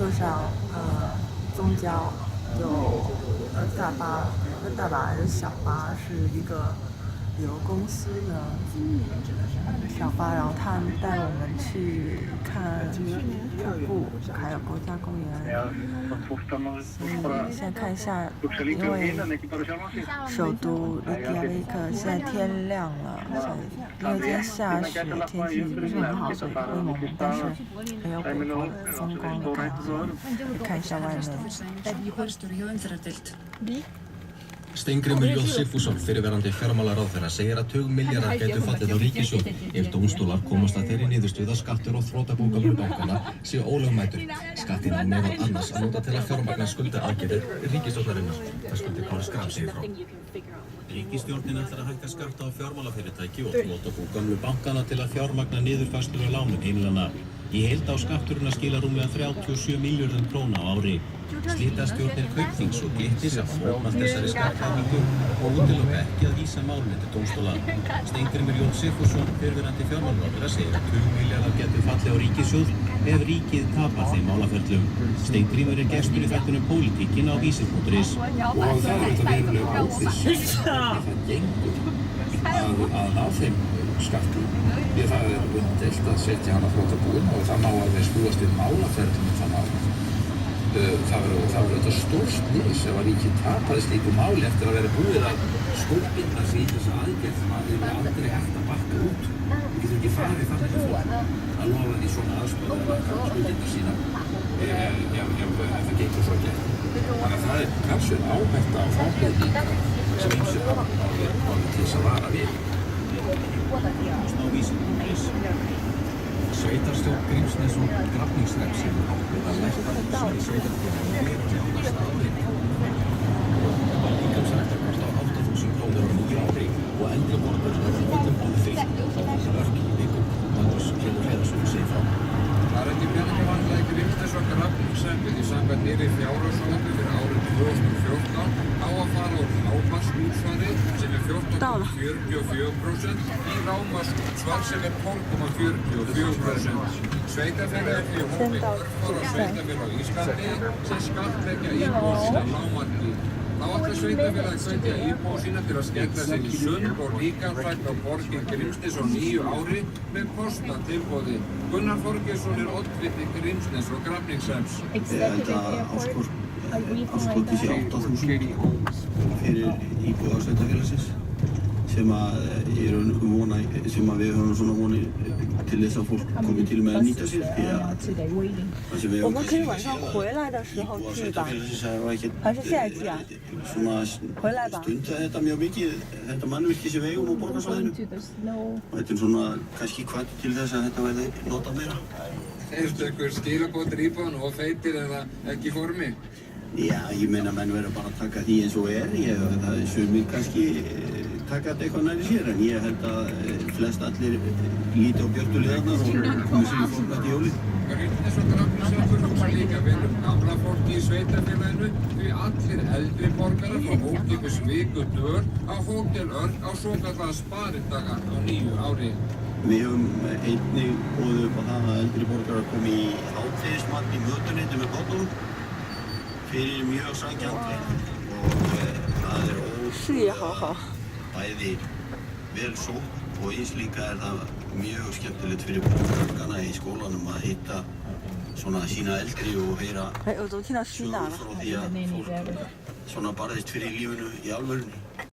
坐上宗交，有大巴，大巴还是小巴，是一个旅游公司的小巴，然后他带我们去看瀑布，还有国家公园。现在看一下，因为首都里加维克现在天亮了，因为今天下雪，天气不是很好，所以灰蒙蒙，但是很有北方风光的感觉。看一下外面。Steingrímur J. Sigfússon, fyrrverandi fjármálaráðherra, segir að tugmilljarðar gætu fallið á ríkissjóð ef dómstólar komast að þeirri niðurstöðu að skattur á þrotabú gömlu bankanna séu ólögmætur. Skattinn á meðal annars að nota til að fjármagna skuldaaðgerðir ríkisstjórnarinnar. Höskuldur Kári Schram segir frá. Ríkisstjórnin ætlar að hækka skatta á fjármálafyrirtæki og þrotabú gömlu bankanna til að fjármagna niðurfærslur á lánum heimilanna. Í heild á skatturinn að skila rúmlega 37 milljörðum króna á ári. Slitastjórnir Kaupþings og Glitnis að fórnast þessari skattlagningu og útiloka ekki að vísa málinu til dómstóla. Steingrímur J. Sigfússon, fyrrverandi fjármálaráðherra, segir að tugmilljarðar gætu fallið á ríkissjóð ef ríkið tapar þeim málaferlum. Steingrímur gestur í þættinum Pólitíkin á Vísir.is. Og það verulega óviss það gengur að ná þeim skattum. Því að það umdeilt að setja hana þrotabúinn og það má alveg snúast við málaferlum það mál. Það verður auðvitað stór slys ef að ríkið tapaði slíku máli eftir að vera búið að skuldbinda sig í þessa aðgerð sem að þeir aldrei hægt að bakka út. Við getum ekki farið þannig til fólk að lofa því svona aðstöðu að bakka skuldbinda sína ef það gengur svo gert. Þannig að það talsverð áhætta á fámið líka sem ýmsir hafa orðið til þess að vara við. Sveitarstjórn Grímsnes og Grafningshrepps hefur ákveðið að lækka húsnæði sveitarfélaganna verulega á næsta ári. Líkamsræktarkort á 8.000 krónur á nýju ári og eldri borgarar verður öllum boðið frítt og fá þessi örk í vikum. Magnús Hlynur Hreiðarsson segir frá. Það ekki peningavandræði Grímsnes og Grafningshreppi því samkvæmt nýrri fjárhagsáætlun fyrir árið 2014 á að fara úr hámarksútsvari sem 14,44% í lágmarksútsvar sem 12,44%. Sveitarfélögin í hópi örfárra sveitarfélaga á Íslandi sem skattleggja íbúa sína lágmarki. Þá ætlar sveitarfélagið að hvetja íbúa sína til að skella sér í sund og líkamsrækt á borgin Grímsnes á nýju ári með kostnaðartilboði. Gunnar Þorgeirsson oddviti Grímsnes og Grafningshrepps. Ég held að áskorti sé 8.000 fyrir íbúa sveitarfélagsins sem við höfum svona vonir til þess að fólk komi til með að nýta sér því að það sem við höfum kannski íbúa sveitarfélagsins hafa ekkert svona stundað þetta mjög mikið, þetta mannvirki sem við eigum á borgarsvæðinu og þetta svona kannski hvati til þess að þetta verði notað meira. Hefstu einhver skilaboð til íbúanna og feitir eða ekki í formi? Já, ég meina menn verður bara að taka því eins og það er sumir kannski taka þetta eitthvað nærri sér en ég held að flest allir líti á björtu liðarnar og komi sér í format í jólið. Grímsnes og Grafningshrepps hugsa líka vel gamla fólki í sveitarfélaginu því allir eldri borgarar fá ókeypis vikudvöl á Hótel Örk á svokallaða sparidaga á nýju ári. Við höfum einnig boðið upp á það að eldri borgarar komi í hádegismat í mötuneyti með bátunum fyrir mjög sanngjarnt og það er bæði vel sótt og eins líka það mjög skemmtilegt fyrir krakkana í skólanum að hitta svona sína eldri og heyra sögur frá því að fólk svona barðist fyrir lífinu í alvörunni.